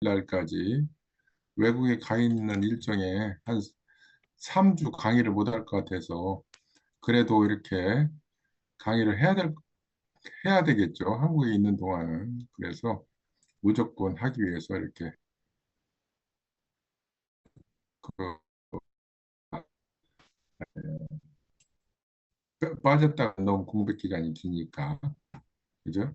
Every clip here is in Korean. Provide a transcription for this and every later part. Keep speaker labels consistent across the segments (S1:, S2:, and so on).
S1: 날까지 외국에 가 있는 일정에 한 3주 강의를 못 할 것 같아서 그래도 이렇게 강의를 해야 되겠죠. 한국에 있는 동안은. 그래서 무조건 하기 위해서 이렇게 그 빠졌다가 너무 공백 기간이 기니까. 그죠?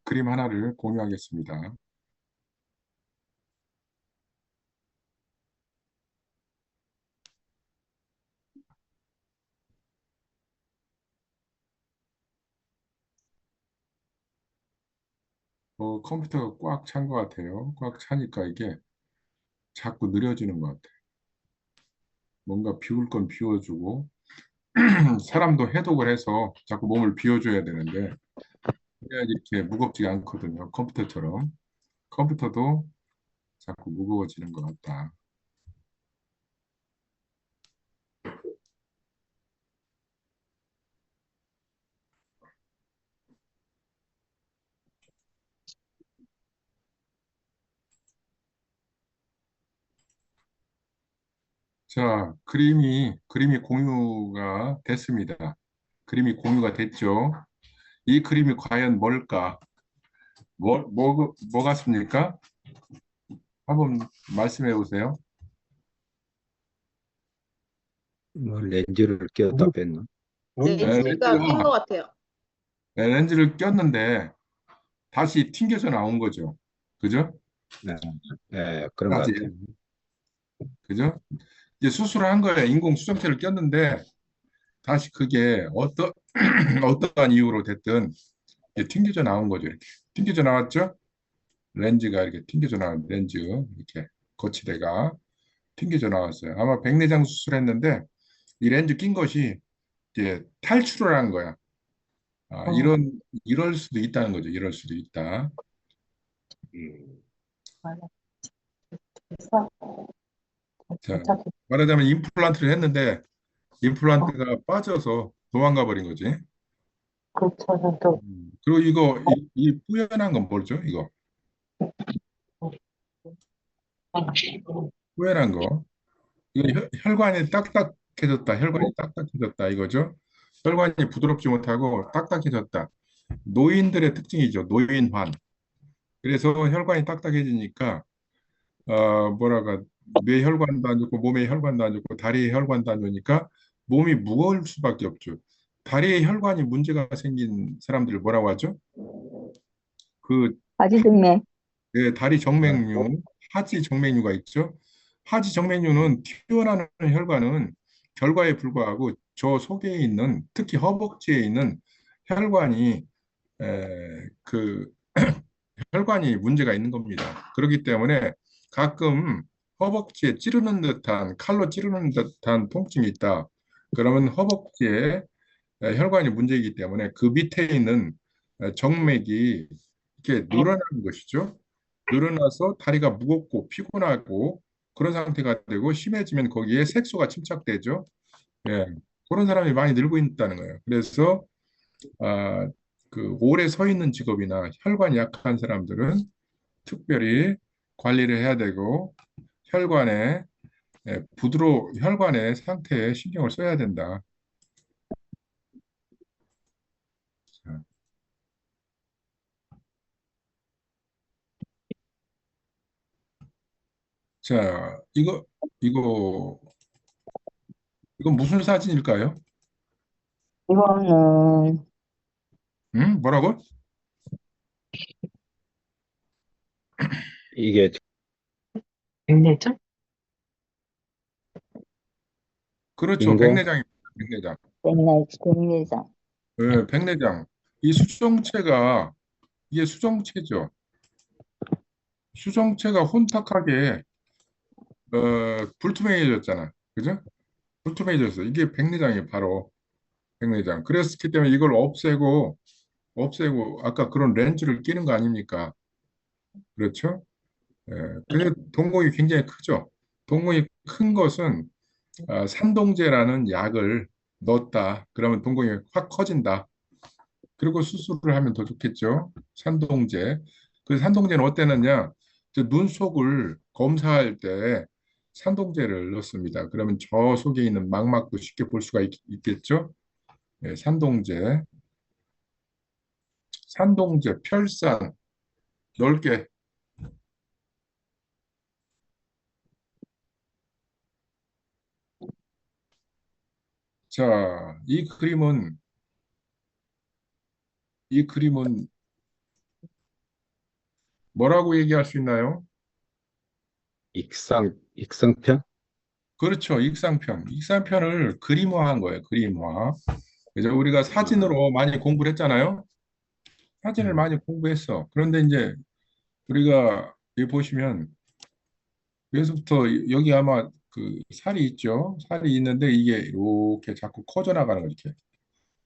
S1: 그림 하나를 공유하겠습니다. 컴퓨터가 꽉 찬 것 같아요. 꽉 차니까 이게 자꾸 느려지는 것 같아요. 뭔가 비울 건 비워주고, 사람도 해독을 해서 자꾸 몸을 비워줘야 되는데, 그래야 이렇게 무겁지가 않거든요. 컴퓨터처럼. 컴퓨터도 자꾸 무거워지는 것 같다. 자, 그림이 공유가 됐습니다. 그림이 공유가 됐죠. 이 그림이 과연 뭘까? 뭐 같습니까? 한번 말씀해 보세요.
S2: 뭐 렌즈를 끼웠다 뺐나?
S3: 렌즈가 낀 것 같아요.
S1: 렌즈를 꼈는데 다시 튕겨져 나온 거죠. 그죠?
S2: 네, 네, 그런 것
S1: 다시,
S2: 같아요.
S1: 그죠? 이제 수술을 한 거예요. 인공 수정체를 꼈는데 다시 그게 어떠한 이유로 됐든 이제 튕겨져 나온 거죠. 이렇게 튕겨져 나왔죠? 렌즈가 이렇게 튕겨져 나온 렌즈 이렇게 거치대가 튕겨져 나왔어요. 아마 백내장 수술했는데 이 렌즈 낀 것이 이제 탈출을 한 거야. 아, 이럴 수도 있다는 거죠. 이럴 수도 있다. 음. 자, 말하자면 임플란트를 했는데 임플란트가 빠져서 도망가 버린 거지. 그리고 이 뿌연한 건 뭐죠? 이거 뿌연한 거. 이거 혈관이 딱딱해졌다. 혈관이 딱딱해졌다 이거죠. 혈관이 부드럽지 못하고 딱딱해졌다. 노인들의 특징이죠. 노인환. 그래서 혈관이 딱딱해지니까 뭐라가 뇌 혈관도 안 좋고 몸의 혈관도 안 좋고 다리의 혈관도 안 좋으니까 몸이 무거울 수밖에 없죠. 다리의 혈관이 문제가 생긴 사람들을 뭐라고 하죠? 그
S4: 바지등맥.
S1: 다리 정맥류, 하지 정맥류가 있죠. 하지 정맥류는 튀어나오는 혈관은 결과에 불과하고 저 속에 있는 특히 허벅지에 있는 혈관이 그 혈관이 문제가 있는 겁니다. 그렇기 때문에 가끔 허벅지에 찌르는 듯한 칼로 찌르는 듯한 통증이 있다. 그러면 허벅지에 혈관이 문제이기 때문에 그 밑에 있는 정맥이 이렇게 늘어나는 것이죠. 늘어나서 다리가 무겁고 피곤하고 그런 상태가 되고 심해지면 거기에 색소가 침착되죠. 예, 그런 사람이 많이 늘고 있다는 거예요. 그래서 아, 그 오래 서 있는 직업이나 혈관이 약한 사람들은 특별히 관리를 해야 되고 혈관의 혈관의 상태에 신경을 써야 된다. 자, 이거 이건 무슨 사진일까요?
S4: 이거는
S1: 뭐라고?
S2: 이게
S5: 백내장?
S1: 그렇죠.
S2: 인공
S1: 백내장입니다. 백내장.
S4: 백내장.
S1: 백내장. 이 수정체가 이게 수정체죠. 수정체가 혼탁하게 불투명해졌잖아. 그죠? 불투명해졌어. 이게 백내장이 바로 백내장. 그랬기 때문에 이걸 없애고 아까 그런 렌즈를 끼는 거 아닙니까? 그렇죠? 근데 동공이 굉장히 크죠. 동공이 큰 것은 산동제라는 약을 넣었다. 그러면 동공이 확 커진다. 그리고 수술을 하면 더 좋겠죠. 산동제. 그 산동제는 어땠느냐? 눈 속을 검사할 때 산동제를 넣습니다. 그러면 저 속에 있는 망막도 쉽게 볼 수가 겠죠. 예, 산동제, 산동제, 펼산 넓게. 자, 이 그림은 뭐라고 얘기할 수 있나요?
S2: 익상편?
S1: 그렇죠. 익상편. 익상편을 그림화한 거예요. 그림화. 그래서 우리가
S2: 아,
S1: 사진으로 많이 공부를 했잖아요. 사진을
S2: 음,
S1: 많이 공부했어. 그런데 이제 우리가 여기 보시면 여기서부터 여기 아마 그 살이 있죠. 살이 있는데 이게 이렇게 자꾸 커져 나가는 거죠. 이렇게.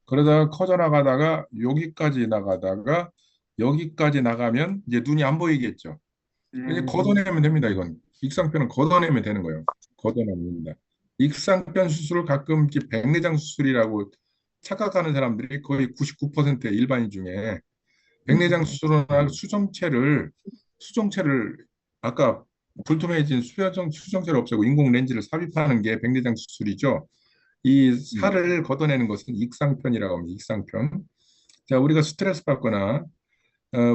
S1: 그러다가 커져 나가다가 여기까지 나가다가 여기까지 나가면 이제 눈이 안 보이겠죠. 이제 걷어내면 됩니다. 이건 익상편은 걷어내면 되는 거예요. 걷어내면 됩니다. 익상편 수술을 가끔 이렇게 백내장 수술이라고 착각하는 사람들이 거의 99%의 일반인 중에 백내장 수술은 수정체를 아까 불투명해진 수정체를 없애고 인공 렌즈를 삽입하는 게 백내장 수술이죠. 이
S2: 음,
S1: 살을 걷어내는 것은 익상편이라고 합니다. 익상편. 자, 우리가 스트레스 받거나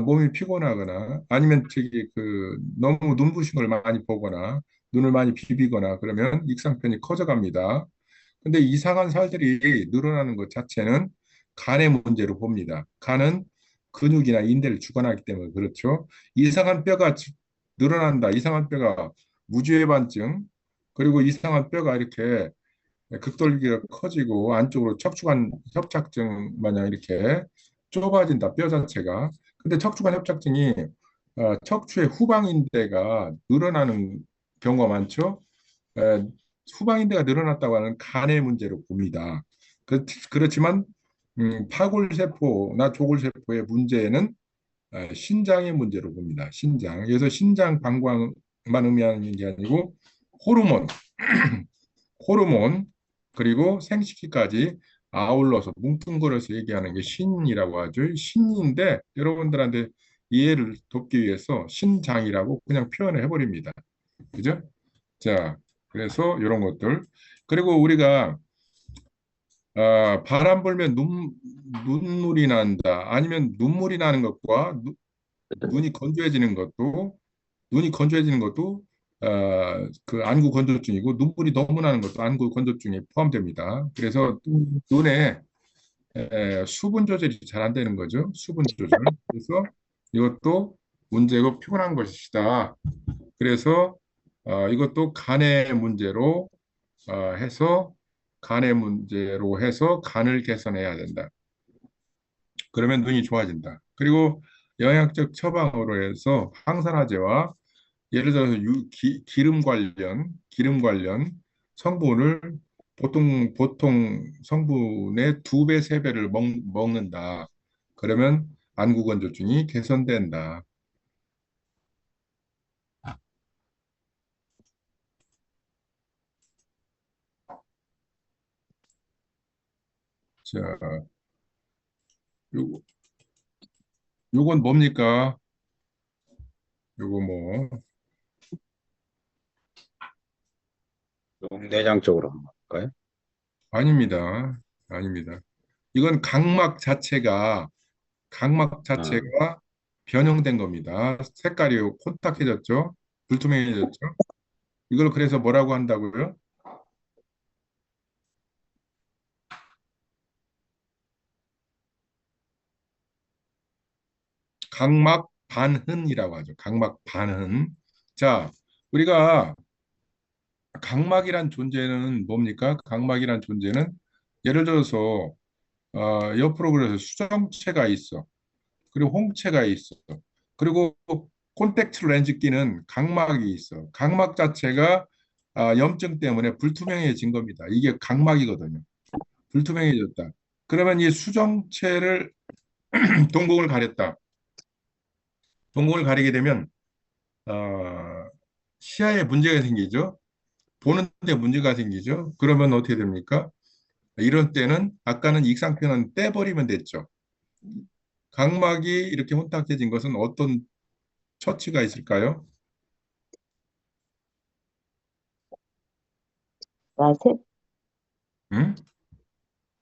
S1: 몸이 피곤하거나 아니면 저기 그 너무 눈부신 걸 많이 보거나 눈을 많이 비비거나 그러면 익상편이 커져갑니다. 근데 이상한 살들이 늘어나는 것 자체는 간의 문제로 봅니다. 간은 근육이나 인대를 주관하기 때문에 그렇죠. 이상한 뼈가 늘어난다. 이상한 뼈가 무주해반증 그리고 이상한 뼈가 이렇게 극돌기가 커지고 안쪽으로 척추관 협착증 마냥 이렇게 좁아진다. 뼈 자체가. 근데 척추관 협착증이 척추의 후방인대가 늘어나는 경우가 많죠. 에, 후방인대가 늘어났다고 하는 간의 문제로 봅니다. 그렇지만 파골세포나 조골세포의 문제는 신장의 문제로 봅니다. 신장. 그래서 신장 방광만 의미하는 게 아니고 호르몬, 호르몬 그리고 생식기까지 아울러서 뭉뚱그려서 얘기하는 게 신이라고 하죠. 신인데 여러분들한테 이해를 돕기 위해서 신장이라고 그냥 표현을 해버립니다. 그죠? 자, 그래서 이런 것들. 그리고 우리가 바람 불면 눈물이 난다. 아니면 눈물이 나는 것과 눈이 건조해지는 것도 그 안구 건조증이고 눈물이 너무 나는 것도 안구 건조증에 포함됩니다. 그래서 눈에 수분 조절이 잘 안 되는 거죠. 수분 조절. 그래서 이것도 문제고 피곤한 것이다. 그래서 이것도 해서 간의 문제로 해서 간을 개선해야 된다. 그러면 눈이 좋아진다. 그리고 영양적 처방으로 해서 항산화제와 예를 들어서 기름 관련 성분을 보통 성분의 2배, 3배를 먹는다. 그러면 안구 건조증이 개선된다. 자, 요, 요건 뭡니까? 요거 뭐
S2: 내장 쪽으로 한번 볼까요?
S1: 아닙니다. 아닙니다. 이건 각막
S2: 아,
S1: 자체가 변형된 겁니다. 색깔이 콘탁해졌죠? 불투명해졌죠? 이걸 그래서 뭐라고 한다고요? 각막 반흔이라고 하죠. 각막 반흔. 자, 우리가 각막이란 존재는 뭡니까? 각막이란 존재는 예를 들어서 옆으로 그려서 수정체가 있어. 그리고 홍채가 있어. 그리고 콘택트 렌즈 끼는 각막이 있어. 각막 자체가 염증 때문에 불투명해진 겁니다. 이게 각막이거든요. 불투명해졌다. 그러면 이 수정체를 동공을 가렸다. 동공을 가리게 되면 어, 시야에 문제가 생기죠. 보는데 문제가 생기죠. 그러면 어떻게 됩니까? 이런 때는 아까는 익상편은 떼버리면 됐죠. 각막이 이렇게 혼탁해진 것은 어떤 처치가 있을까요?
S4: 라셋,
S1: 응?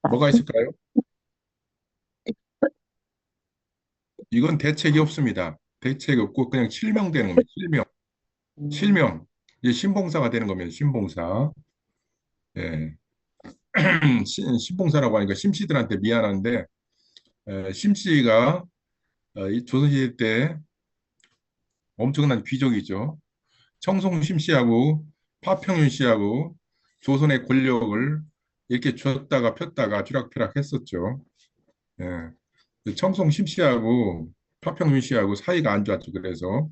S1: 뭐가
S4: 라셋,
S1: 있을까요? 이건 대책이 없습니다. 대책이 없고 그냥 실명되는 겁니다. 실명.
S4: 음,
S1: 실명. 이제 신봉사가 되는 겁니다. 신봉사. 예. 신봉사라고 하니까 심씨들한테 미안한데 심씨가 이 조선시대 때 엄청난 귀족이죠. 청송 심씨하고 파평윤 씨하고 조선의 권력을 이렇게 줬다가 폈다가 쥐락펴락 했었죠. 예. 그 청송 심씨하고 파평윤 씨하고 사이가 안 좋았죠. 그래서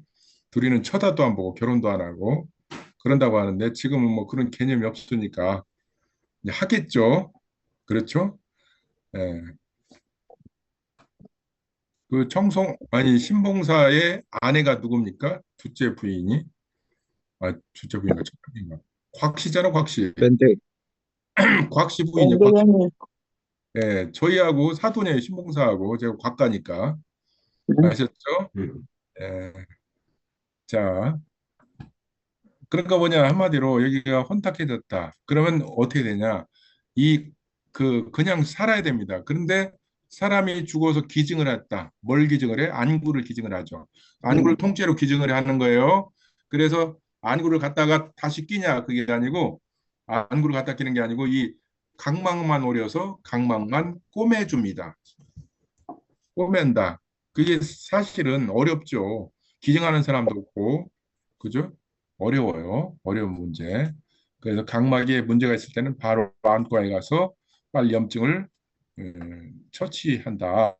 S1: 둘이는 쳐다도 안 보고 결혼도 안 하고 그런다고 하는데 지금은 뭐 그런 개념이 없으니까 이제 하겠죠. 그렇죠? 예. 그 아니 신봉사의 아내가 누굽니까? 둘째 부인이 둘째 부인가 첫째 부인가? 곽씨잖아, 곽씨.
S2: 밴드,
S1: 곽씨 부인이 곽씨.
S4: 밴드연이,
S1: 예, 저희하고 사돈의 신봉사하고 제가 곽가니까
S4: 음,
S1: 아셨죠?
S2: 음,
S1: 예, 자, 그러니까 뭐냐 한마디로 여기가 혼탁해졌다. 그러면 어떻게 되냐? 그냥 살아야 됩니다. 그런데 사람이 죽어서 기증을 했다. 뭘 기증을 해? 안구를 기증을 하죠. 안구를 통째로 기증을 하는 거예요. 그래서 안구를 갖다가 다시 끼냐 그게 아니고 안구를 갖다 끼는 게 아니고 이 각막만 오려서 각막만 꼬매줍니다. 꼬맨다. 그게 사실은 어렵죠. 기증하는 사람도 없고, 그죠? 어려워요. 어려운 문제. 그래서 각막에 문제가 있을 때는 바로 안과에 가서 빨리 염증을 처치한다.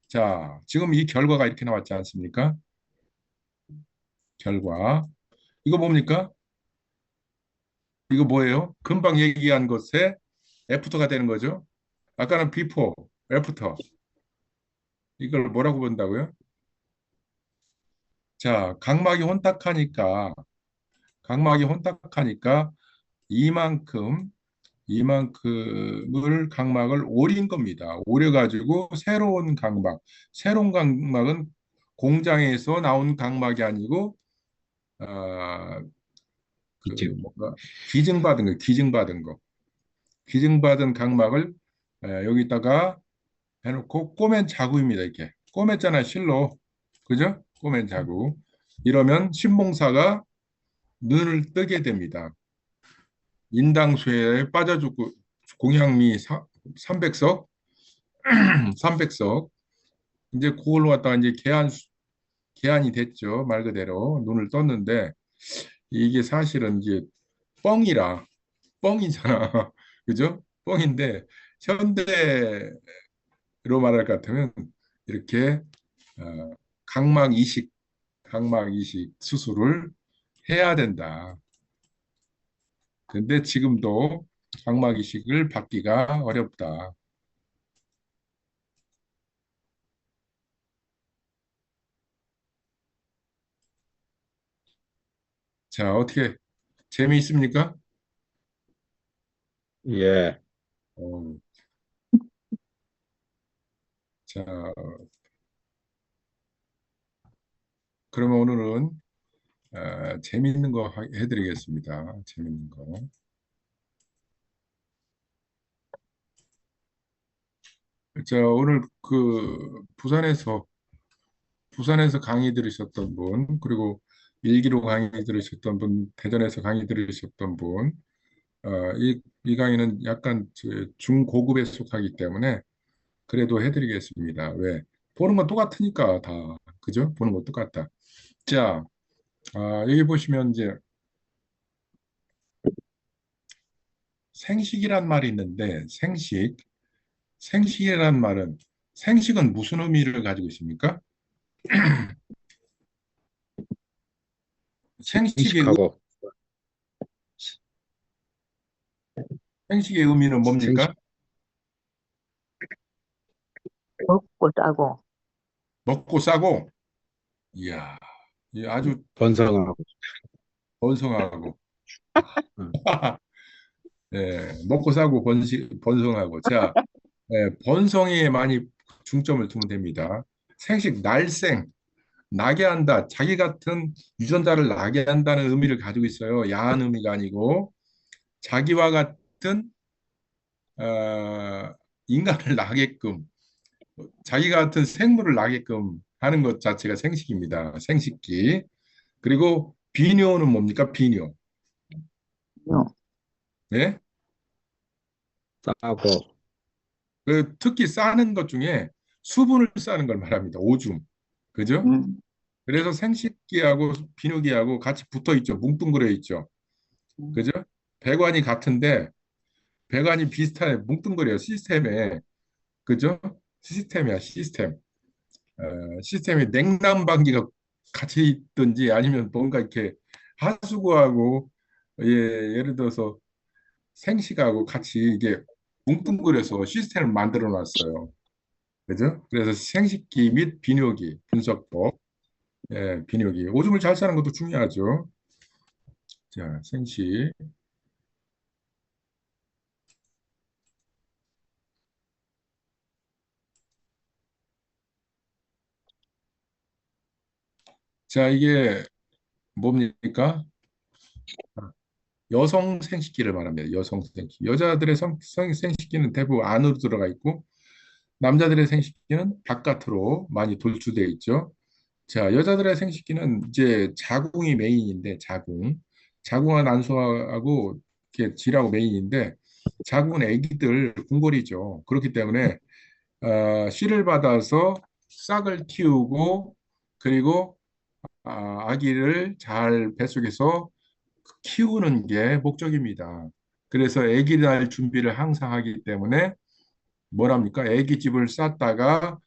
S1: 자, 지금 이 결과가 이렇게 나왔지 않습니까? 결과. 이거 뭡니까? 이거 뭐예요? 금방 얘기한 것에 애프터가 되는 거죠. 아까는 비포, 애프터. 이걸 뭐라고 본다고요? 자, 각막이 혼탁하니까 이만큼 이만큼을 각막을 오린 겁니다. 오려가지고 새로운 각막은 공장에서 나온 각막이 아니고 아, 그
S2: 이쪽.
S1: 뭔가 기증받은 거, 기증받은 각막을 여기다가 해놓고 꼬맨 자국입니다. 이렇게 꼬맸잖아요, 실로, 그죠? 꼬맨 자국. 이러면 신봉사가 눈을 뜨게 됩니다. 인당수에 빠져 죽고 공양미 300석, 300석. 이제 그걸로 갖다가 이제 개안이 됐죠. 말 그대로 눈을 떴는데 이게 사실은 이제 뻥이라 뻥이잖아. 그죠? 뻥인데 현대로 말할 것 같으면 이렇게 어, 각막 이식, 각막 이식 수술을 해야 된다. 근데 지금도 각막 이식을 받기가 어렵다. 자, 어떻게 재미있습니까?
S2: 예,
S1: 어, 자, 그러면 오늘은 재미있는 거 해드리겠습니다. 재미있는 거. 자, 오늘 그 부산에서 강의 들으셨던 분, 그리고 일기로 강의 들으셨던 분, 대전에서 강의 들으셨던 분, 이 강의는 약간 중고급에 속하기 때문에 그래도 해드리겠습니다. 왜? 보는 건 똑같으니까 다, 그죠? 보는 건 똑같다. 자, 여기 보시면 이제 생식이란 말이 있는데 생식이란 말은 생식은 무슨 의미를 가지고 있습니까? 생식의 의-
S2: 생식하고
S1: 생식의 의미는
S2: 생식,
S1: 뭡니까?
S4: 먹고 싸고,
S1: 먹고 싸고, 이야, 이 아주
S2: 번성하고,
S1: 번성하고,
S2: 음,
S1: 먹고 싸고 번성하고. 자, 번성에 많이 중점을 두면 됩니다. 생식, 날생, 나게 한다. 자기 같은 유전자를 나게 한다는 의미를 가지고 있어요. 야한 의미가 아니고 자기와 같은 어, 인간을 나게끔 자기 같은 생물을 나게끔 하는 것 자체가 생식입니다. 생식기. 그리고 비뇨는 뭡니까? 비뇨.
S4: 요,
S1: 네?
S2: 싸고,
S1: 그 특히 싸는 것 중에 수분을 싸는 걸 말합니다. 오줌. 그죠?
S4: 음,
S1: 그래서 생식기하고 비뇨기하고 같이 붙어 있죠. 뭉뚱그려 있죠. 그죠? 배관이 같은데 배관이 비슷하게 뭉뚱그려요. 시스템에. 그죠? 시스템이야, 시스템. 시스템에 냉난방기가 같이 있든지 아니면 뭔가 이렇게 하수구하고 예, 예를 들어서 생식하고 같이 이게 뭉뚱그려서 시스템을 만들어 놨어요. 그죠? 그래서 생식기 및 비뇨기 분석법, 예, 비뇨기. 오줌을 잘 싸는 것도 중요하죠. 자, 생식. 자, 이게 뭡니까? 여성 생식기를 말합니다. 여성 생식기. 여자들의 생식기는 대부분 안으로 들어가 있고 남자들의 생식기는 바깥으로 많이 돌출되어 있죠. 자, 여자들의 생식기는 이제 자궁이 메인인데 자궁과 난소하고 이렇게 질하고 메인인데 자궁은 아기들 궁궐이죠. 그렇기 때문에 씨를 받아서 싹을 틔우고 그리고 아기를 잘 뱃속에서 키우는 게 목적입니다. 그래서 아기 낳을 준비를 항상 하기 때문에 뭐랍니까? 아기 집을 쌓다가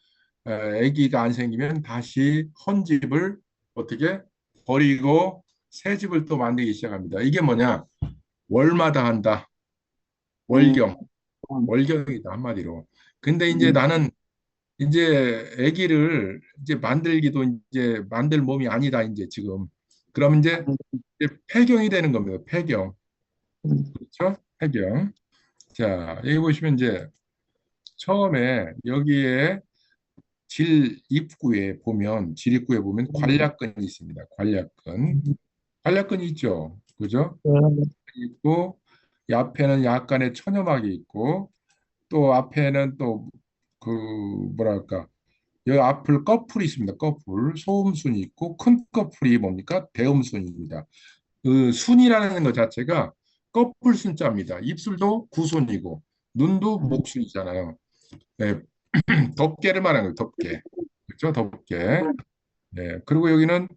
S1: 아기가 안 생기면 다시 헌 집을 어떻게 버리고 새 집을 또 만들기 시작합니다. 이게 뭐냐? 월마다 한다.
S4: 음,
S1: 월경.
S4: 음,
S1: 월경이다 한마디로. 근데 이제
S4: 음,
S1: 나는 이제 아기를 이제 만들기도 이제 만들 몸이 아니다 이제 지금. 그럼 이제 폐경이 되는 겁니다. 폐경.
S4: 음,
S1: 그렇죠? 폐경. 자, 여기 보시면 이제 처음에 여기에 질 입구에 보면 관략근이 있습니다. 관략근.
S4: 음,
S1: 관략근이 있죠. 그죠?
S4: 네,
S1: 있고 이 앞에는 약간의 천여막이 있고 또 앞에는 또 그 뭐랄까 여기 앞을 꺼풀이 있습니다. 꺼풀. 소음순이 있고 큰 꺼풀이 뭡니까? 대음순입니다. 그 순이라는 것 자체가 꺼풀 순자입니다. 입술도 구순이고 눈도
S4: 음,
S1: 목순이잖아요. 네, 덮개를 말하는 거예요. 덮개. 그렇죠? 덮개. 네. 그리고 여기는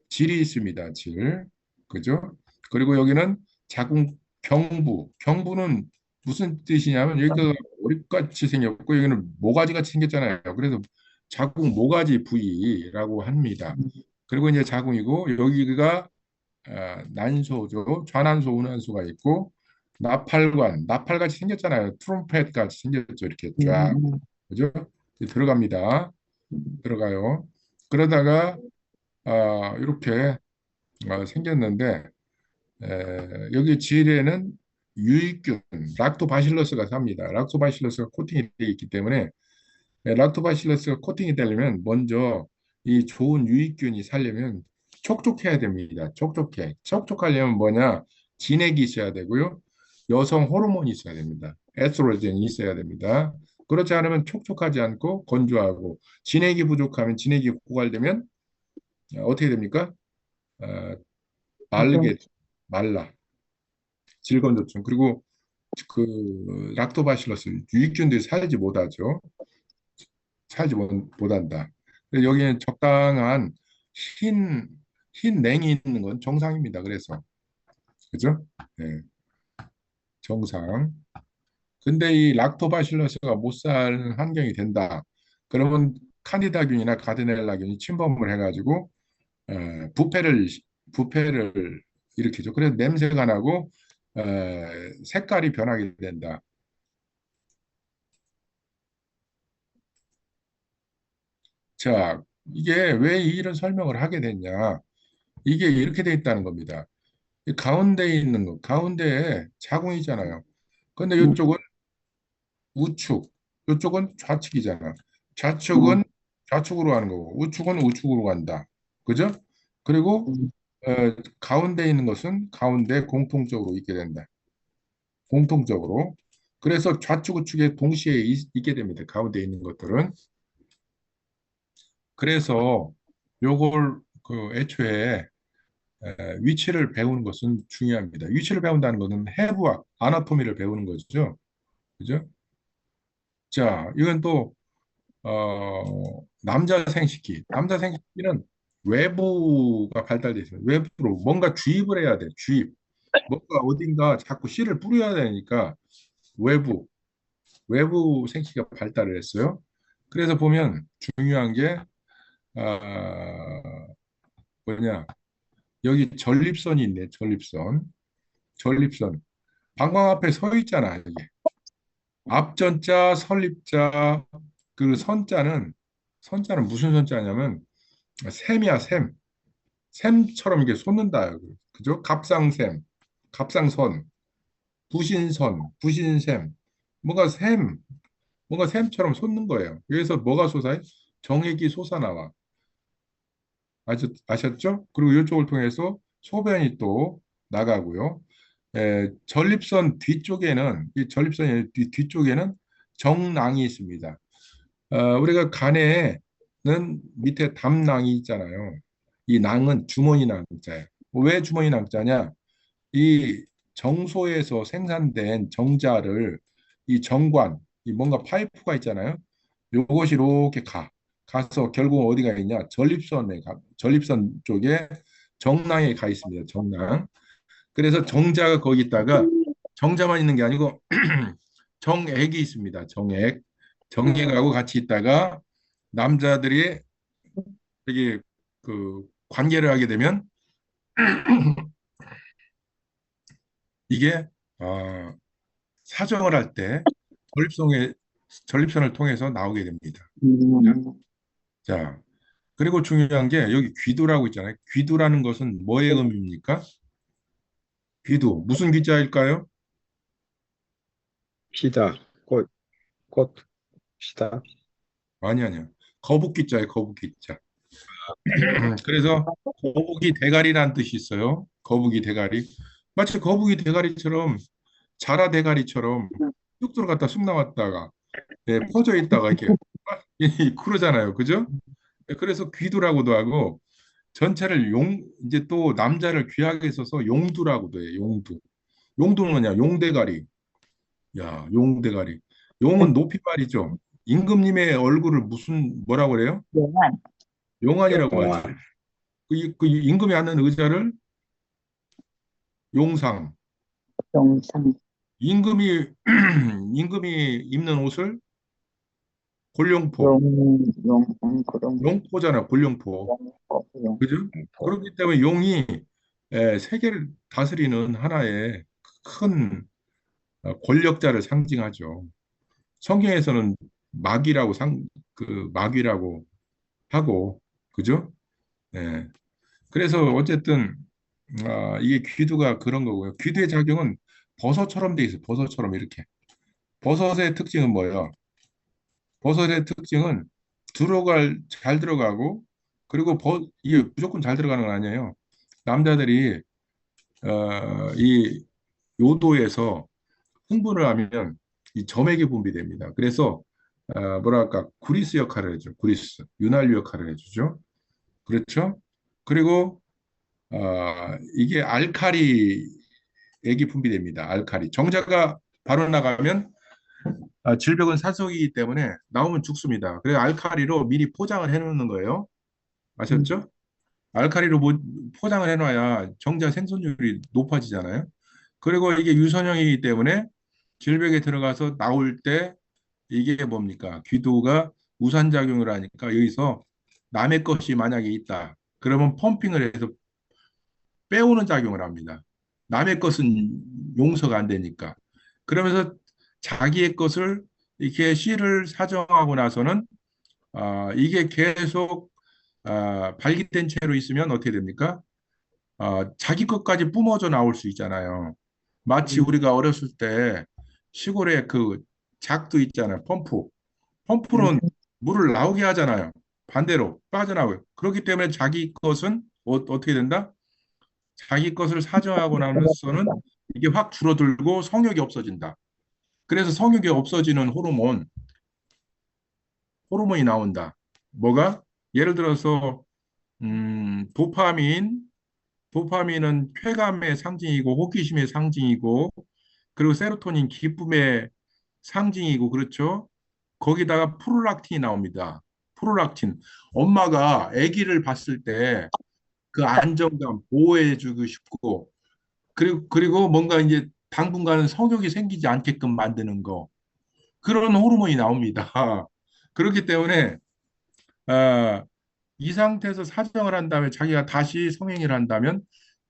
S1: 질이 있습니다. 질. 그죠? 그리고 여기는 자궁 경부. 경부는 무슨 뜻이냐면 여기가 오리같이 생겼고 여기는 모가지같이 생겼잖아요. 그래서 자궁 모가지 부위라고 합니다. 그리고 이제 자궁이고 여기가 난소죠. 좌난소, 우난소가 있고 나팔같이 생겼잖아요. 트럼펫 같이 생겼죠. 이렇게 쫙.
S4: 음,
S1: 그죠? 들어갑니다. 들어가요. 그러다가 이렇게 생겼는데 여기 질에는 유익균, 락토바실러스가 삽니다. 락토바실러스가 코팅이 되어 있기 때문에 락토바실러스가 코팅이 되려면 먼저 이 좋은 유익균이 살려면 촉촉해야 됩니다. 촉촉해. 촉촉하려면 뭐냐? 진액이 있어야 되고요. 여성 호르몬이 있어야 됩니다. 에스트로겐이 있어야 됩니다. 그렇지 않으면 촉촉하지 않고 건조하고 진액이 부족하면 진액이 고갈되면 어떻게 됩니까? 어,
S4: 좀,
S1: 마르게 말라 질건조증 그리고 그 락토바실러스 유익균들이 살지 못하죠. 못한다. 여기는 적당한 흰, 흰 냉이 있는 건 정상입니다. 그래서 그죠? 네, 정상. 근데 이 락토바실러스가 못 사는 환경이 된다. 그러면 카니다균이나 가드넬라균이 침범을 해가지고 부패를 부패를 일으키죠. 그래서 냄새가 나고 색깔이 변하게 된다. 자, 이게 왜 이런 설명을 하게 됐냐? 이게 이렇게 돼 있다는 겁니다. 이 가운데에 있는 거, 가운데에 자궁이잖아요. 근데
S4: 음,
S1: 이쪽은 우측, 이쪽은 좌측이잖아. 좌측은 좌측으로 가는 거고 우측은 우측으로 간다. 그죠? 그리고 가운데 있는 것은 가운데 공통적으로 있게 된다. 공통적으로. 그래서 좌측 우측에 동시에 있게 됩니다. 가운데 있는 것들은. 그래서 요걸 그 애초에 위치를 배우는 것은 중요합니다. 위치를 배운다는 것은 해부학, 아나토미를 배우는 거죠. 그죠? 자, 이건 또 남자 생식기. 남자 생식기는 외부가 발달되어 있어요. 외부로 뭔가 주입을 해야 돼. 주입. 뭔가 어딘가 자꾸 씨를 뿌려야 되니까 외부, 외부 생식기가 발달을 했어요. 그래서 보면 중요한 게 뭐냐? 여기 전립선이 있네. 전립선. 전립선. 방광 앞에 서 있잖아. 이게. 앞전자, 설립자, 그 선자는 무슨 선자냐면 샘이야, 샘. 샘처럼 이게 솟는다. 그죠? 갑상샘, 갑상선, 부신선, 부신샘. 뭔가 샘, 뭔가 샘처럼 솟는 거예요. 여기서 뭐가 솟아요? 정액이 솟아나와. 아셨죠? 그리고 이쪽을 통해서 소변이 또 나가고요. 전립선 뒤쪽에는, 이 전립선 뒤쪽에는 정낭이 있습니다. 우리가 간에는 밑에 담낭이 있잖아요. 이 낭은 주머니 낭자예요. 왜 주머니 낭자냐? 이 정소에서 생산된 정자를 이 정관, 이 뭔가 파이프가 있잖아요. 요것이 이렇게 가서 결국 어디가 있냐? 전립선 쪽에 정낭에 가 있습니다. 정낭. 그래서 정자가 거기 있다가 정자만 있는 게 아니고 정액이 있습니다. 정액. 정액하고 같이 있다가 남자들이 되게 그 관계를 하게 되면 이게 사정을 할 때 전립선을 통해서 나오게 됩니다. 자, 그리고 중요한 게 여기 귀두라고 있잖아요. 귀두라는 것은 뭐의 의미입니까? 귀두 무슨 귀자일까요?
S2: 피다, 꽃, 피다.
S1: 아니요. 거북귀자예요. 거북귀자. 그래서 거북이 대가리라는 뜻이 있어요. 거북이 대가리. 마치 거북이 대가리처럼 자라 대가리처럼 쑥 들어갔다 쑥 나왔다가 퍼져 있다가 이렇게 그러잖아요. 그죠? 그래서 귀두라고도 하고 전체를 이제 또 남자를 귀하게 써서 용두라고도 해요. 용두. 용두는 뭐냐? 용대가리. 야, 용대가리. 용은 높이말이죠. 임금님의 얼굴을 뭐라고 그래요?
S5: 용안,
S1: 용안이라고 하죠.
S2: 동안,
S1: 그 임금이 앉는 의자를 용상.
S5: 용상,
S1: 임금이 임금이 입는 옷을 골룡포.
S5: 그런
S1: 용포잖아, 골룡포.
S5: 거,
S1: 그죠? 그렇기 때문에 용이 세계를 다스리는 하나의 큰 권력자를 상징하죠. 성경에서는 마귀라고 하고, 그죠? 예. 그래서 어쨌든 이게 귀두가 그런 거고요. 귀두의 작용은 버섯처럼 돼 있어요. 버섯처럼 이렇게. 버섯의 특징은 뭐예요? 버섯의 특징은 잘 들어가고 그리고 이게 무조건 잘 들어가는 건 아니에요. 남자들이 이 요도에서 흥분을 하면 이 점액이 분비됩니다. 그래서 뭐랄까 구리스 역할을 해줘. 구리스 윤활유 역할을 해주죠. 그렇죠? 그리고 이게 알칼리 액이 분비됩니다. 알칼리 정자가 바로 나가면 질병은 산속이기 때문에 나오면 죽습니다. 그래서 알칼리로 미리 포장을 해놓는 거예요. 아셨죠? 알칼리로 포장을 해놔야 정자 생존율이 높아지잖아요. 그리고 이게 유선형이기 때문에 질벽에 들어가서 나올 때 이게 뭡니까? 귀두가 우산작용을 하니까 여기서 남의 것이 만약에 있다. 그러면 펌핑을 해서 빼오는 작용을 합니다. 남의 것은 용서가 안 되니까. 그러면서 자기의 것을 이렇게 씨를 사정하고 나서는 이게 계속 발기된 채로 있으면 어떻게 됩니까? 자기 것까지 뿜어져 나올 수 있잖아요. 마치 우리가 어렸을 때 시골에 그 작두 있잖아요. 펌프. 펌프는 물을 나오게 하잖아요. 반대로 빠져나오고. 그렇기 때문에 자기 것은 어떻게 된다? 자기 것을 사정하고 나면서는 이게 확 줄어들고 성욕이 없어진다. 그래서 성욕이 없어지는 호르몬이 나온다. 뭐가? 예를 들어서 도파민은 쾌감의 상징이고 호기심의 상징이고 그리고 세로토닌 기쁨의 상징이고 그렇죠? 거기다가 프롤락틴이 나옵니다. 프롤락틴. 엄마가 아기를 봤을 때 그 안정감 보호해주고 싶고 그리고 뭔가 이제 당분간은 성욕이 생기지 않게끔 만드는 거. 그런 호르몬이 나옵니다. 그렇기 때문에 아, 이 상태에서 사정을 한 다음에 자기가 다시 성행위를 한다면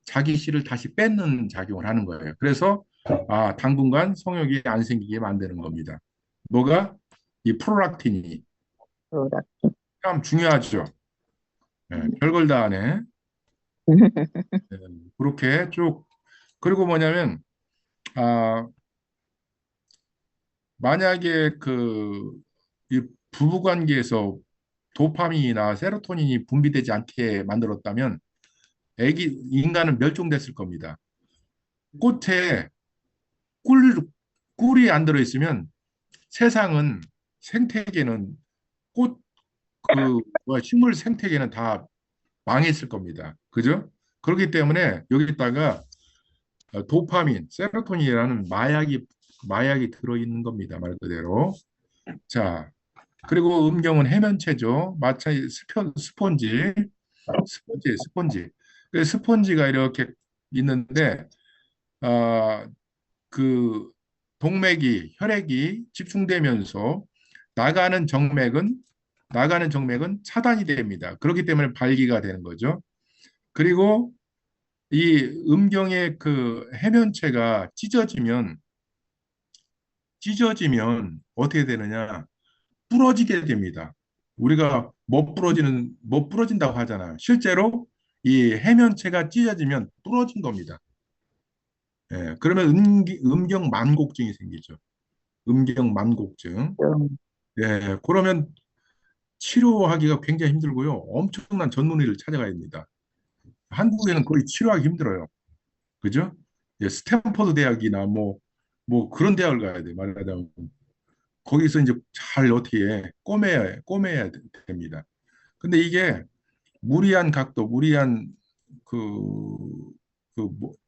S1: 자기 씨를 다시 뺏는 작용을 하는 거예요. 그래서 당분간 성욕이 안 생기게 만드는 겁니다. 뭐가? 이 프롤락틴이
S5: 로라.
S1: 참 중요하죠. 별걸 다 하네. 네, 그렇게 쭉 그리고 뭐냐면 아, 만약에 이 부부 관계에서 도파민이나 세로토닌이 분비되지 않게 만들었다면 인간은 멸종됐을 겁니다. 꽃에 꿀이 안 들어있으면 세상은 생태계는 꽃, 식물 생태계는 다 망했을 겁니다. 그죠? 그렇기 때문에 여기다가 도파민, 세로토닌이라는 마약이 들어있는 겁니다. 말 그대로. 자, 그리고 음경은 해면체죠. 마찬가지 스폰지. 그 스폰지가 이렇게 있는데 아, 그 혈액이 집중되면서 나가는 정맥은 차단이 됩니다. 그렇기 때문에 발기가 되는 거죠. 그리고 이 음경의 그 해면체가 어떻게 되느냐? 부러지게 됩니다. 우리가 못 부러진다고 하잖아요. 실제로 이 해면체가 찢어지면 부러진 겁니다. 그러면 음경만곡증이 생기죠. 음경만곡증. 그러면 치료하기가 굉장히 힘들고요. 엄청난 전문의를 찾아가야 됩니다. 한국에는 거의 치료하기 힘들어요. 그죠? 스탠퍼드 대학이나 뭐 그런 대학을 가야 돼, 말하자면. 거기서 이제 잘 어떻게 꼬매야 됩니다. 근데 이게 무리한 각도, 무리한 그,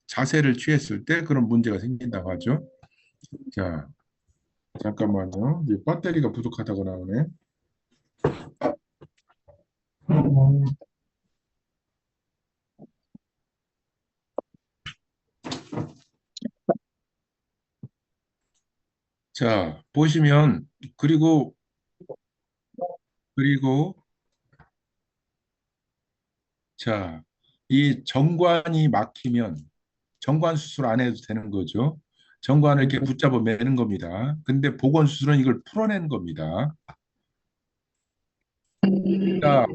S1: 자세를 취했을 때 그런 문제가 생긴다고 하죠. 자, 잠깐만요. 이제 배터리가 부족하다고 나오네. 자, 보시면, 그리고, 자, 이 정관이 막히면 정관 수술 안 해도 되는 거죠. 정관을 이렇게 붙잡아 매는 겁니다. 근데 보건 수술은 이걸 풀어내는 겁니다. 자,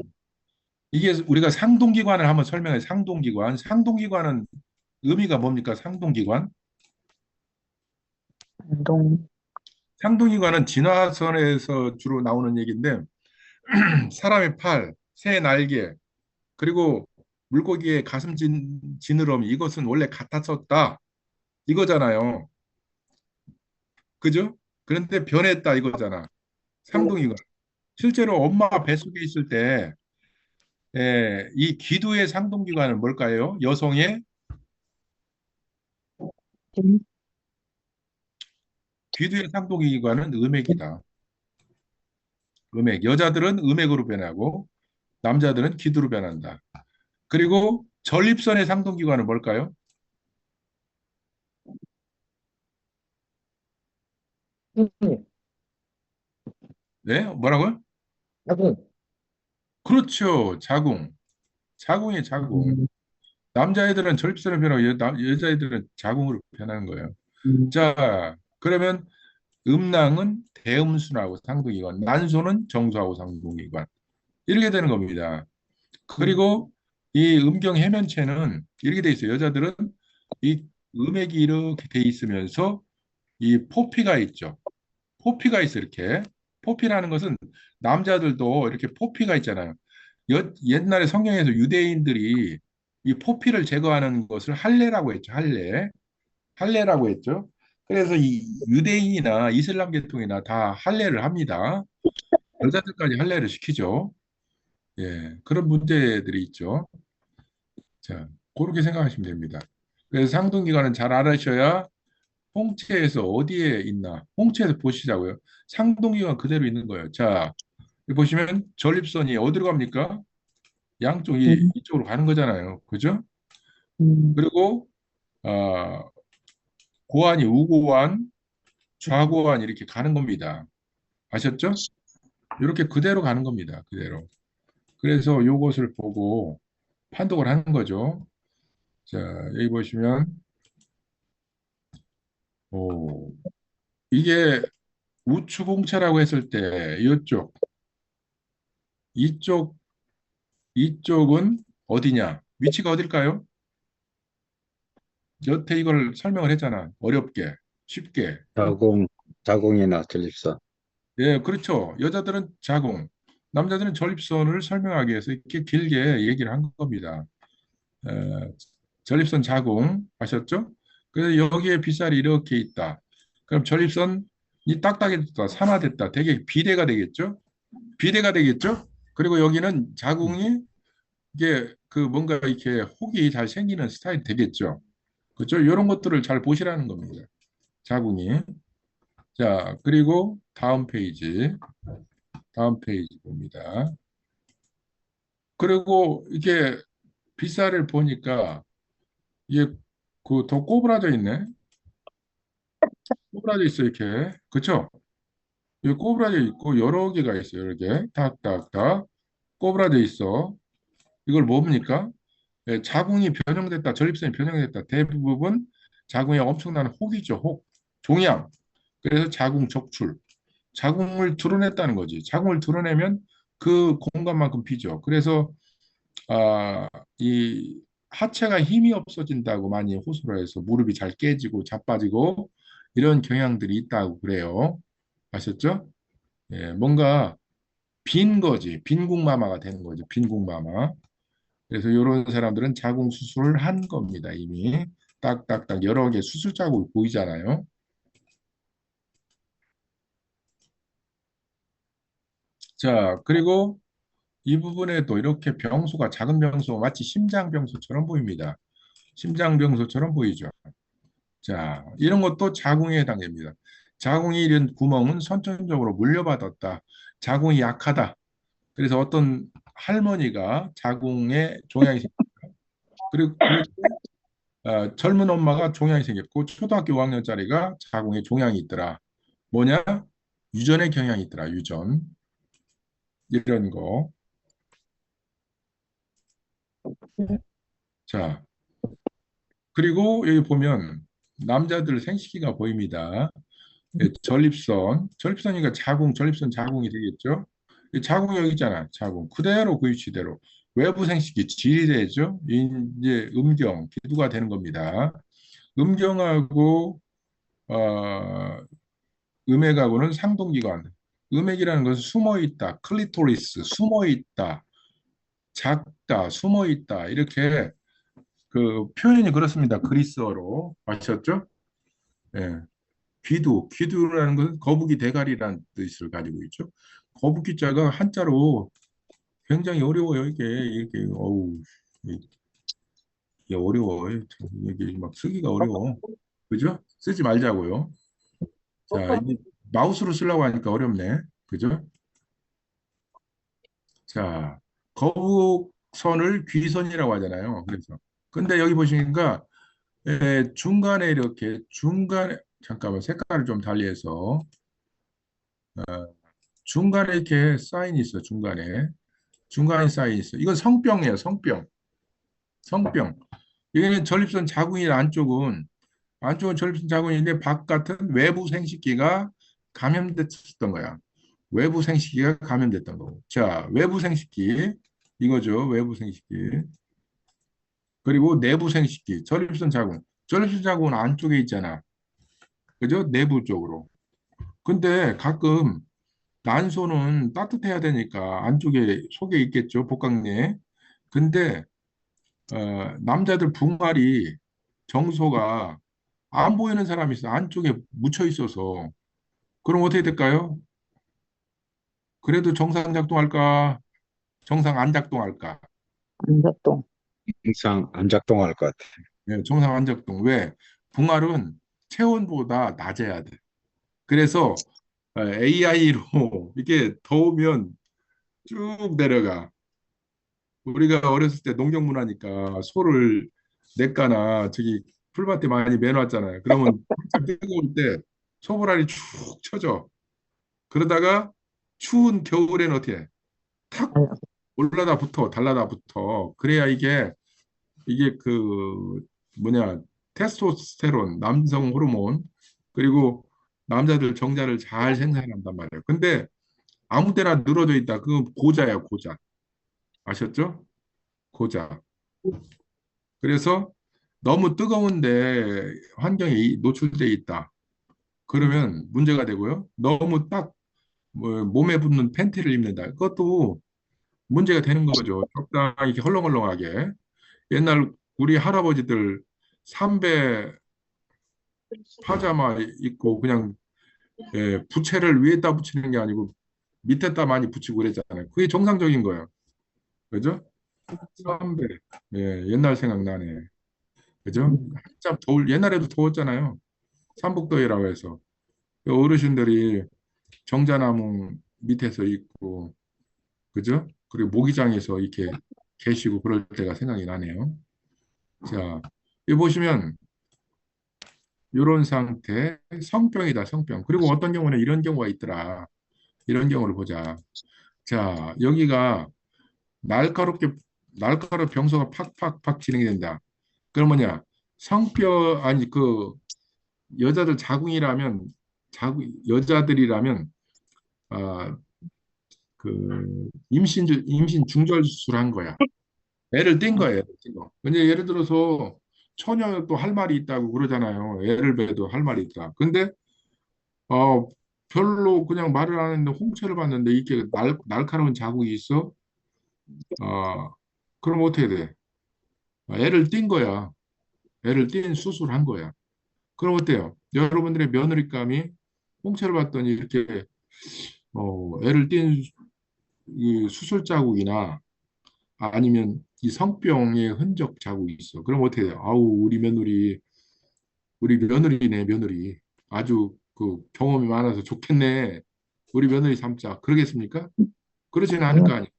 S1: 이게 우리가 상동기관을 한번 설명해. 상동기관. 상동기관은 의미가 뭡니까? 상동기관.
S5: 운동.
S1: 상동기관은 진화선에서 주로 나오는 얘기인데 사람의 팔, 새 날개, 그리고 물고기의 지느러미 이것은 원래 같았었다 이거잖아요. 그죠? 그런데 변했다 이거잖아. 상동이가 실제로 엄마 뱃속에 있을 때 이 기두의 상동기관은 뭘까요? 여성의 기두의 상동기관은 음액이다. 음액. 여자들은 음액으로 변하고 남자들은 기두로 변한다. 그리고 전립선의 상동기관은 뭘까요? 네? 뭐라고요?
S2: 하고,
S1: 그렇죠. 자궁. 자궁이 자궁. 남자애들은 전립선으로 변하고 여자애들은 자궁으로 변하는 거예요. 자, 그러면 음낭은 대음순하고 상동기관, 난소는 정수하고 상동기관. 이렇게 되는 겁니다. 그리고 이 음경 해면체는 이렇게 돼 있어요. 여자들은 이 음액이 이렇게 돼 있으면서 이 포피가 있죠. 포피가 있어 이렇게 포피라는 것은 남자들도 이렇게 포피가 있잖아요. 옛날에 성경에서 유대인들이 이 포피를 제거하는 것을 할례라고 했죠. 할례. 할례라고 했죠. 그래서 이 유대인이나 이슬람 계통이나 다 할례를 합니다. 여자들까지 할례를 시키죠. 예, 그런 문제들이 있죠. 자, 그렇게 생각하시면 됩니다. 그래서 상등기관은 잘 알아셔야 홍채에서 어디에 있나. 홍채에서 보시자고요. 상등기관 그대로 있는 거예요. 자, 여기 보시면 전립선이 어디로 갑니까? 양쪽이 이쪽으로 가는 거잖아요. 그죠? 그리고 고환이 우고환, 좌고환 이렇게 가는 겁니다. 아셨죠? 이렇게 그대로 가는 겁니다. 그대로. 그래서 요것을 보고 판독을 하는 거죠. 자, 여기 보시면 오, 이게 우추공차라고 했을 때 이쪽, 이쪽은 어디냐? 위치가 어딜까요? 여태 이걸 설명을 했잖아. 어렵게, 쉽게.
S2: 자궁이나 전립선.
S1: 예, 그렇죠. 여자들은 자궁, 남자들은 전립선을 설명하기 위해서 이렇게 길게 얘기를 한 겁니다. 에, 전립선 자궁 아셨죠? 그래서 여기에 빗살이 이렇게 있다. 그럼 전립선이 딱딱해졌다, 산화됐다. 되게 비대가 되겠죠? 비대가 되겠죠? 그리고 여기는 자궁이 이게 그 뭔가 이렇게 혹이 잘 생기는 스타일이 되겠죠? 그렇죠? 이런 것들을 잘 보시라는 겁니다. 자궁이. 자, 그리고 다음 페이지 봅니다. 그리고 이게 빗살을 보니까 이게 그 더 꼬부라져 있네. 꼬부라져 있어 이렇게. 그렇죠? 여기 꼬부라져 있고 여러 개가 있어요. 여러 개. 딱딱딱 꼬부라져 있어. 이걸 뭡니까? 예, 자궁이 변형됐다. 전립선이 변형됐다. 대부분 자궁에 엄청난 혹이죠. 혹. 종양. 그래서 자궁 적출. 자궁을 드러냈다는 거지. 자궁을 드러내면 그 공간만큼 비죠. 그래서 이 하체가 힘이 없어진다고 많이 호소를 해서 무릎이 잘 깨지고 자빠지고 이런 경향들이 있다고 그래요. 아셨죠? 예, 뭔가 빈 거지. 빈궁마마가 되는 거죠. 빈궁마마. 그래서 이런 사람들은 자궁 수술을 한 겁니다. 이미 딱딱딱 여러 개 수술 자국이 보이잖아요. 자, 그리고 이 부분에도 이렇게 병소가 작은 병소 마치 심장병소처럼 보입니다. 심장병소처럼 보이죠. 자, 이런 것도 자궁에 해당됩니다. 자궁이 이런 구멍은 선천적으로 물려받았다. 자궁이 약하다. 그래서 어떤 할머니가 자궁에 종양이 생겼다. 그리고 그럴 때 젊은 엄마가 종양이 생겼고 초등학교 5학년짜리가 자궁에 종양이 있더라. 뭐냐? 유전의 경향이 있더라. 유전. 이런 거. 자, 그리고 여기 보면 남자들 생식기가 보입니다. 예, 전립선이니까 전립선 자궁이 되겠죠. 이 자궁 여기 있잖아, 자궁. 그대로 그 위치대로. 외부 생식기 질이 되죠. 이제 기두가 되는 겁니다. 음경하고 어, 음액하고는 상동기관. 음액이라는 것은 숨어 있다, 클리토리스, 숨어 있다, 작다, 숨어 있다. 이렇게 그 표현이 그렇습니다. 그리스어로. 아셨죠? 예. 귀두라는 것은 거북이 대가리라는 뜻을 가지고 있죠. 거북이 자가 한자로 굉장히 어려워요. 이게 어우 이게 어려워요. 이게 막 쓰기가 어려워. 그죠? 쓰지 말자고요. 자, 이게 마우스로 쓰려고 하니까 어렵네. 그죠? 자, 거북선을 귀선이라고 하잖아요. 그래서 근데 여기 보시니까 중간에 이렇게 중간에 잠깐만 색깔을 좀 달리해서 중간에 이렇게 사인이 있어. 중간에 사인이 있어. 이건 성병이에요. 성병. 이게는 전립선 자궁이 안쪽은 전립선 자궁인데 바깥은 외부 생식기가 감염됐었던 거야. 외부 생식기가 감염됐던 거고. 자, 외부 생식기 이거죠. 외부 생식기. 그리고 내부 생식기, 전립선 자궁. 전립선 자궁은 안쪽에 있잖아. 그죠? 내부 쪽으로. 근데 가끔 난소는 따뜻해야 되니까 안쪽에 속에 있겠죠, 복강내에. 근데 남자들 붕알이 정소가 안 보이는 사람이 있어. 안쪽에 묻혀 있어서. 그럼 어떻게 될까요? 그래도 정상 작동할까? 정상 안 작동할까?
S5: 안작동.
S2: 항상 안 작동할 것 같아.
S1: 예, 정상 안 작동. 왜? 붕알은 체온보다 낮아야 돼. 그래서 AI로 이게 더우면 쭉 내려가. 우리가 어렸을 때 농경문화니까 소를 냇가나 저기 풀밭에 많이 매놨잖아요. 그러면 한참 뜨거울 때 소불알이 축 쳐져. 그러다가 추운 겨울에는 어떻게 해? 탁
S5: 달라.
S1: 올라다 붙어, 달라다 붙어. 그래야 이게 그 뭐냐 테스토스테론 남성 호르몬 그리고 남자들 정자를 잘 생산한단 말이에요. 근데 아무 데나 늘어져 있다. 그건 고자야, 고자. 아셨죠? 고자. 그래서 너무 뜨거운데 환경에 노출돼 있다. 그러면 문제가 되고요. 너무 딱 몸에 붙는 팬티를 입는다. 그것도 문제가 되는 거죠. 적당히 이렇게 헐렁헐렁하게. 옛날 우리 할아버지들 삼배 파자마 입고 그냥 부채를 위에다 붙이는 게 아니고 밑에다 많이 붙이고 그랬잖아요. 그게 정상적인 거예요. 그죠? 삼배. 예, 옛날 생각나네. 그죠?
S5: 음,
S1: 한참 옛날에도 더웠잖아요. 삼복더위라고 해서. 그 어르신들이 정자나무 밑에서 있고, 그죠? 그리고 모기장에서 이렇게 계시고 그럴 때가 생각이 나네요. 자, 여기 보시면 이런 상태, 성병이다, 성병. 그리고 어떤 경우는 이런 경우가 있더라. 이런 경우를 보자. 자, 여기가 날카롭게, 날카로운 병소가 팍팍팍 진행이 된다. 그럼 뭐냐? 아니, 여자들 자궁이라면, 여자들이라면, 아, 임신 중절 수술을 한 거야. 애를 띈 거예요. 애를 띈 거. 근데 예를 들어서 처녀도 할 말이 있다고 그러잖아요. 애를 배도 할 말이 있다. 근데 어, 별로 그냥 말을 안 했는데 홍채를 봤는데 이게 날카로운 자국이 있어. 그럼 어떻게 돼? 애를 띈 거야. 애를 띈 수술한 거야. 그럼 어때요? 여러분들의 며느리감이 홍채를 봤더니 이렇게 애를 띈 이 수술 자국이나 아니면 이 성병의 흔적 자국이 있어. 그럼 어떻게 돼요? 아우, 우리 며느리네, 며느리. 아주 그 경험이 많아서 좋겠네. 우리 며느리 삼자. 그러겠습니까? 그러지는 않을 거
S5: 아니요.
S1: 아니에요.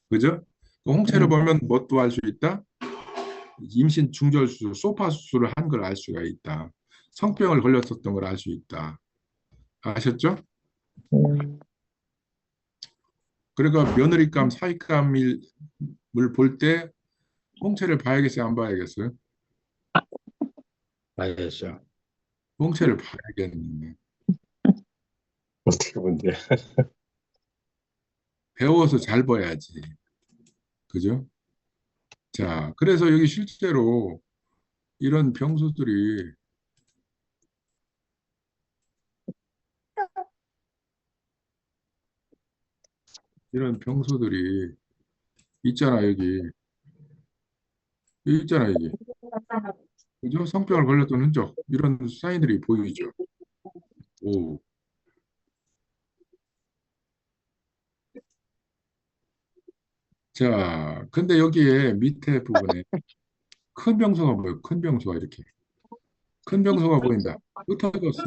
S1: 그죠? 그 홍채를
S5: 음,
S1: 보면 뭣도 알 수 있다? 임신 중절 수술, 소파 수술을 한 걸 알 수가 있다. 성병을 걸렸었던 걸 알 수 있다. 아셨죠?
S5: 음,
S1: 그러니까 며느리감, 사위감을 볼 때 홍채를 봐야겠어요? 안 봐야겠어요?
S2: 알겠죠.
S1: 홍채를 봐야겠네.
S6: 어떻게 본대?
S1: 배워서 잘 봐야지. 그죠? 자, 그래서 여기 실제로 이런 병소들이 이런 병소들이 있잖아, 여기 있잖아, 여기. 그죠? 성병을 걸렸던 흔적 이런 사인들이 보이죠. 오. 자, 근데 여기에 밑에 부분에 큰 병소가 보여. 큰 병소가 이렇게. 큰 병소가 보인다. 흩어졌어.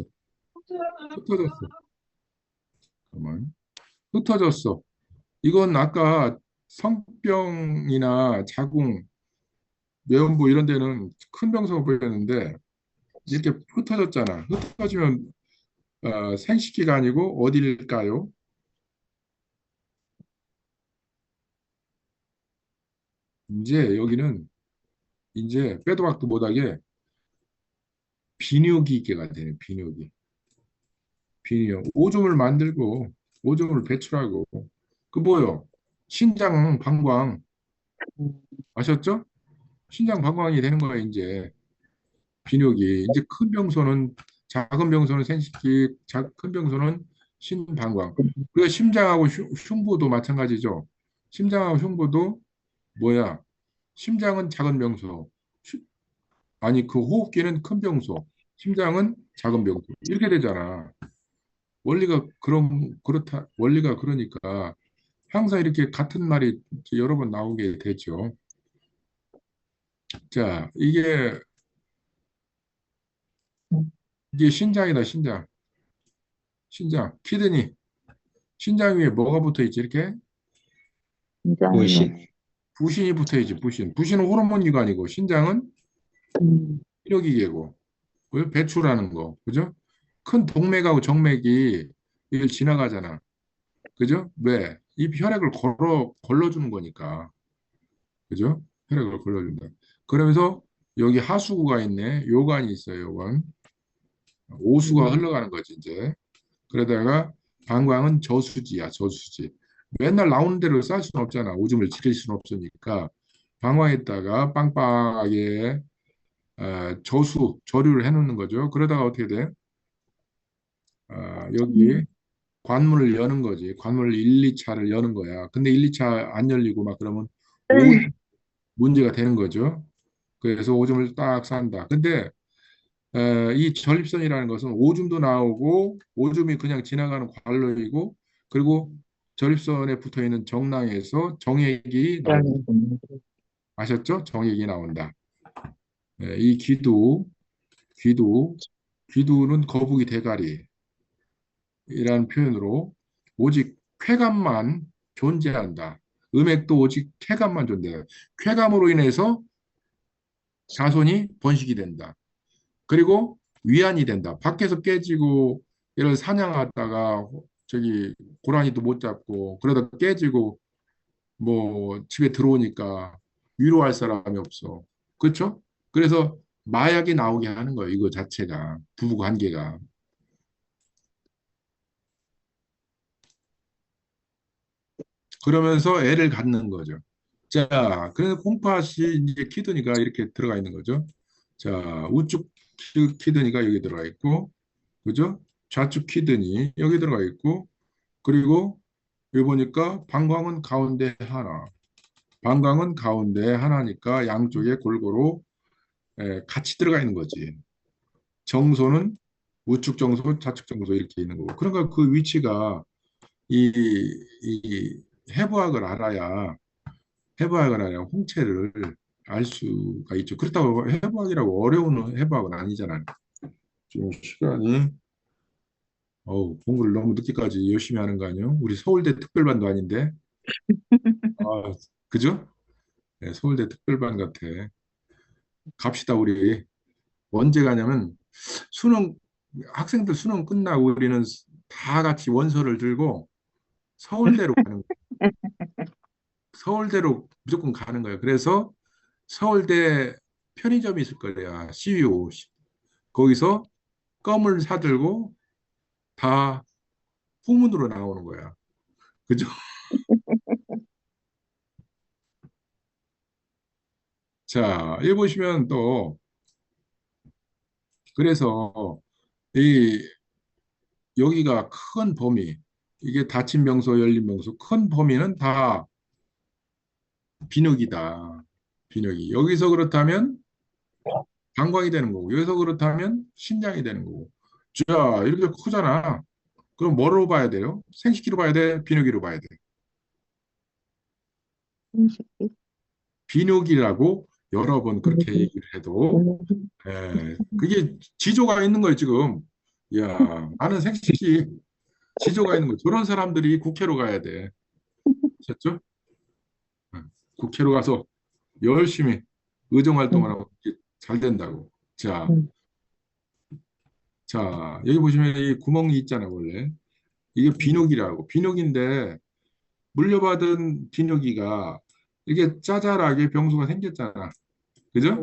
S1: 흩어졌어. 잠깐만. 흩어졌어. 이건 아까 성병이나 자궁, 뇌음부 이런 데는 큰 병소가 보였는데 이렇게 흩어졌잖아. 흩어지면 생식기가 아니고 어딜까요? 이제 여기는 이제 빼도 박도 못하게 비뇨기계가 되는 비뇨기. 비뇨. 오줌을 만들고 오줌을 배출하고 그 뭐요? 신장 방광
S5: 음,
S1: 아셨죠? 신장 방광이 되는 거야 이제 비뇨기. 이제 큰 병소는 작은 병소는 생식기, 큰 병소는 신방광. 그리고 심장하고 흉부도 마찬가지죠. 심장하고 흉부도 뭐야? 심장은 작은 명소. 아니, 그 호흡기는 큰 병소. 심장은 작은 병소. 이렇게 되잖아. 원리가 그렇다. 원리가 그러니까 항상 이렇게 같은 말이 여러 번 나오게 되죠. 자, 이게 신장이다, 신장. 신장, 키드니. 신장 위에 뭐가 붙어 있지? 이렇게
S5: 심장에,
S2: 무신,
S1: 부신이 붙어 있지, 부신. 부신은 호르몬 기관이고, 신장은 피로기계고, 그죠? 배출하는 거, 그죠? 큰 동맥하고 정맥이 이걸 지나가잖아. 그죠? 왜? 이 혈액을 걸러주는 거니까. 그죠? 혈액을 걸러준다. 그러면서 여기 하수구가 있네. 요관이 있어요, 요관. 오수가 흘러가는 거지, 이제. 그러다가 방광은 저수지야, 저수지. 맨날 나오는 대로 쌀 수는 없잖아. 오줌을 지킬 수는 없으니까. 방광에다가 빵빵하게 저류를 해놓는 거죠. 그러다가 어떻게 돼? 여기 관문을 여는 거지. 관문을 1, 2차를 여는 거야. 근데 1, 2차 안 열리고 막 그러면 문제가 되는 거죠. 그래서 오줌을 딱 싼다. 근데 이 전립선이라는 것은 오줌도 나오고 오줌이 그냥 지나가는 관로이고 그리고 전립선에 붙어 있는 정낭에서 정액이 나온다. 아셨죠? 정액이 나온다. 이 귀두, 귀두는 거북이 대가리라는 표현으로 오직 쾌감만 존재한다. 음액도 오직 쾌감만 존재한다. 쾌감으로 인해서 자손이 번식이 된다. 그리고 위안이 된다. 밖에서 깨지고 이런 사냥하다가 저기 고라니도 못 잡고 그러다 깨지고 뭐 집에 들어오니까 위로할 사람이 없어. 그렇죠? 그래서 마약이 나오게 하는 거예요. 이거 자체가 부부 관계가. 그러면서 애를 갖는 거죠. 자, 그래서 콩팥이 이제 키드니가 이렇게 들어가 있는 거죠. 자, 우측 키드니가 여기 들어가 있고, 그죠? 좌측 키드니 여기 들어가 있고, 그리고 여기 보니까 방광은 가운데 하나, 방광은 가운데 하나니까 양쪽에 골고루 같이 들어가 있는 거지. 정소는 우측 정소, 좌측 정소 이렇게 있는 거고. 그러니까 그 위치가 이 해부학을 알아야 홍채를 알 수가 있죠. 그렇다고 해부학이라고 어려운 해부학은 아니잖아요. 지금 시간이 공부를 너무 늦게까지 열심히 하는 거 아니에요? 우리 서울대 특별반도 아닌데. 아, 그죠? 네, 서울대 특별반 같아. 갑시다, 우리. 언제 가냐면 수능 학생들 수능 끝나고 우리는 다 같이 원서를 들고 서울대로 가는 거예요. 서울대로 무조건 가는 거예요. 그래서 서울대 편의점이 있을 거예요. CU. 거기서 껌을 사들고 다 후문으로 나오는 거야. 그죠? 자, 여기 보시면 또 그래서 이 여기가 큰 범위 이게 닫힌 명소, 열린 명소 큰 범위는 다 비뇨기다. 비뇨기. 여기서 그렇다면 방광이 되는 거고 여기서 그렇다면 신장이 되는 거고. 자, 이렇게 크잖아. 그럼 뭐로 봐야 돼요? 생식기로 봐야 돼? 비뇨기로 봐야 돼? 비뇨기라고 여러 번 그렇게 얘기를 해도 그게 지조가 있는 거예요, 지금. 야, 나는 생식기 지조가 있는 거예요. 저런 사람들이 국회로 가야 돼. 아셨죠? 국회로 가서 열심히 의정 활동을 하고 잘 된다고. 자, 자, 여기 보시면 이 구멍이 있잖아요, 원래. 이게 비뇨기라고. 비뇨기인데 물려받은 비뇨기가 이게 짜잘하게 병수가 생겼잖아. 그죠?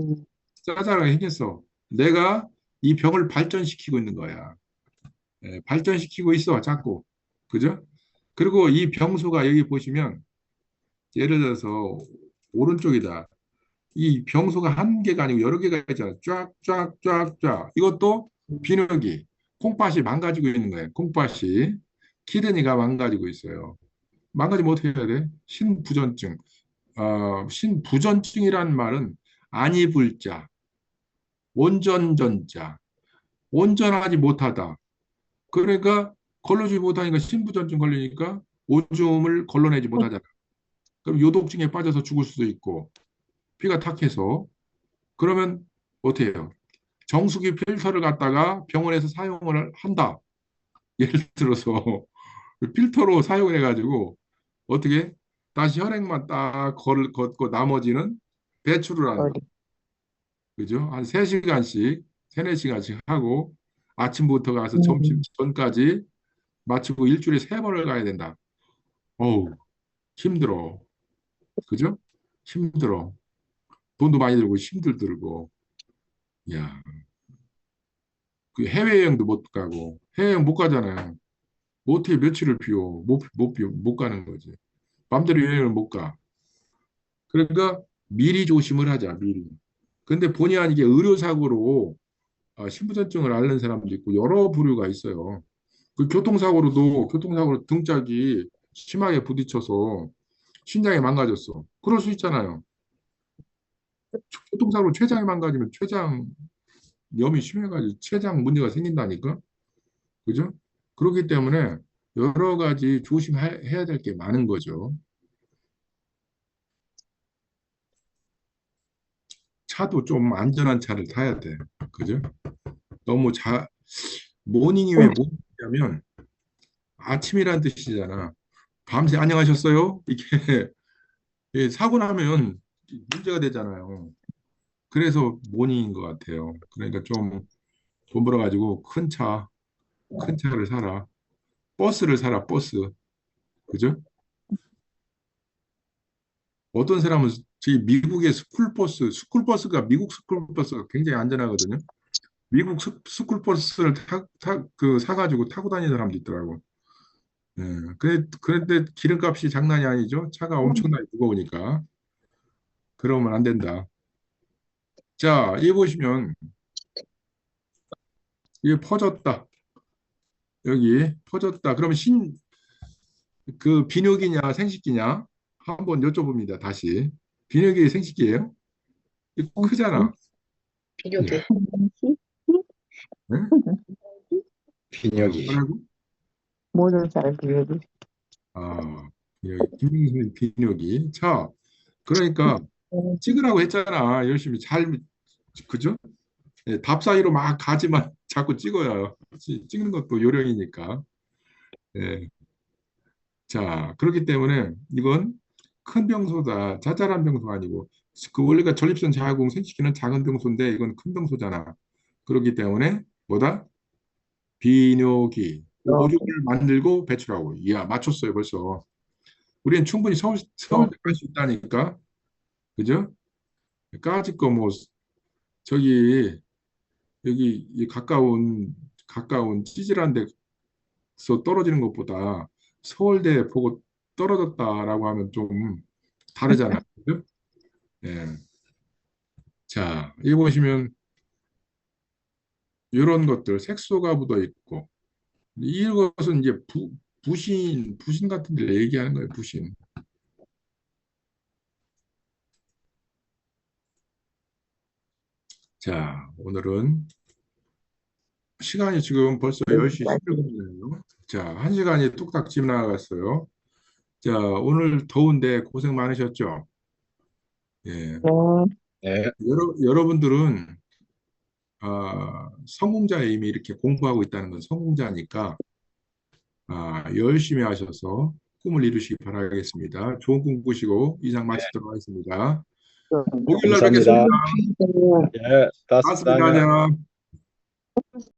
S1: 짜잘하게 생겼어. 내가 이 병을 발전시키고 있는 거야. 발전시키고 있어, 자꾸. 그죠? 그리고 이 병수가 여기 보시면 예를 들어서 오른쪽이다. 이 병수가 한 개가 아니고 여러 개가 있잖아. 쫙, 쫙, 쫙, 쫙. 이것도 비둘기. 콩팥이 망가지고 있는 거예요. 콩팥이. 키드니가 망가지고 있어요. 망가지면 어떻게 해야 돼? 신부전증. 신부전증이란 말은 안이불자, 온전전자, 온전하지 못하다. 그러니까 걸러주지 못하니까 신부전증 걸리니까 오줌을 걸러내지 못하잖아. 그럼 요독증에 빠져서 죽을 수도 있고 피가 탁해서 그러면 어떻게 해요? 정수기 필터를 갖다가 병원에서 사용을 한다. 예를 들어서 필터로 사용을 해가지고 어떻게 다시 혈액만 딱 걷고 나머지는 배출을 하는 거.
S5: 머리.
S1: 그죠? 한 3시간씩, 3, 4시간씩 하고 아침부터 가서 점심 전까지 마치고 일주일에 3번을 가야 된다. 어우, 힘들어. 그죠? 힘들어. 돈도 많이 들고 힘들 들고. 야, 그 해외여행도 못 가고 해외여행 못 가잖아요. 뭐 어떻게 며칠을 비워? 못 가는 거지. 맘대로 여행을 못 가. 그러니까 미리 조심을 하자, 미리. 근데 본의 아니게 의료사고로 신부전증을 앓는 사람도 있고 여러 부류가 있어요. 그 교통사고로 등짝이 심하게 부딪혀서 신장이 망가졌어. 그럴 수 있잖아요. 교통사고로 췌장이 망가지면 염이 심해가지고 췌장 문제가 생긴다니까. 그죠? 그렇기 때문에 여러 가지 조심해야 될 게 많은 거죠. 차도 좀 안전한 차를 타야 돼. 그죠? 너무 모닝이 왜 모닝이냐면 아침이란 뜻이잖아. 밤새 안녕하셨어요? 이게 예, 사고 나면 문제가 되잖아요. 그래서 모닝인 것 같아요. 그러니까 좀 돈 벌어가지고 큰 차를 사라. 버스를 사라, 버스. 그죠? 어떤 사람은 저희 미국의 스쿨버스가 미국 스쿨버스가 굉장히 안전하거든요. 미국 스쿨버스를 사가지고 타고 다니는 사람도 있더라고. 예, 그런데 기름값이 장난이 아니죠. 차가 엄청나게 무거우니까. 그러면 안 된다. 자, 이 보시면 이게 퍼졌다. 여기 퍼졌다. 그러면 그 비뇨기냐 생식기냐 한번 여쭤봅니다. 다시. 비뇨기 생식기예요? 이거 크잖아.
S3: 비뇨기.
S1: 응?
S2: 빈혁이.
S1: 뭐라고?
S5: 모든 잘 비교를.
S1: 김민수는 비뇨기. 자, 그러니까 찍으라고 했잖아. 열심히 그죠? 예, 답 사이로 막 가지만 자꾸 찍어요. 찍는 것도 요령이니까. 예. 자, 그렇기 때문에 이건 큰 병소다. 자잘한 병소가 아니고 그 원래가 전립선 자궁 생식기는 작은 병소인데 이건 큰 병소잖아. 그렇기 때문에 뭐다? 비뇨기. 오줌을 만들고 배출하고. 이야, 맞췄어요, 벌써. 우리는 충분히 서울대 갈 수 있다니까. 그죠? 까짓 거 뭐 저기 여기 이 가까운 찌질한 데서 떨어지는 것보다 서울대 보고 떨어졌다라고 하면 좀 다르잖아요. 그죠? 예. 자, 여기 보시면 이런 것들 색소가 묻어 있고 이것은 이제 부신 같은 데 얘기하는 거예요. 부신. 자, 오늘은 시간이 지금 벌써 10시 11분이네요. 자, 1시간이 뚝딱 지나갔어요. 자, 오늘 더운데 고생 많으셨죠? 예.
S2: 네.
S1: 여러분들은 성공자에 이미 이렇게 공부하고 있다는 건 성공자니까 열심히 하셔서 꿈을 이루시기 바라겠습니다. 좋은 꿈 꾸시고 이상 마치도록 하겠습니다. 목요일 날
S2: 감사합니다.
S1: 뵙겠습니다.
S2: 예, 다스
S1: 고맙습니다.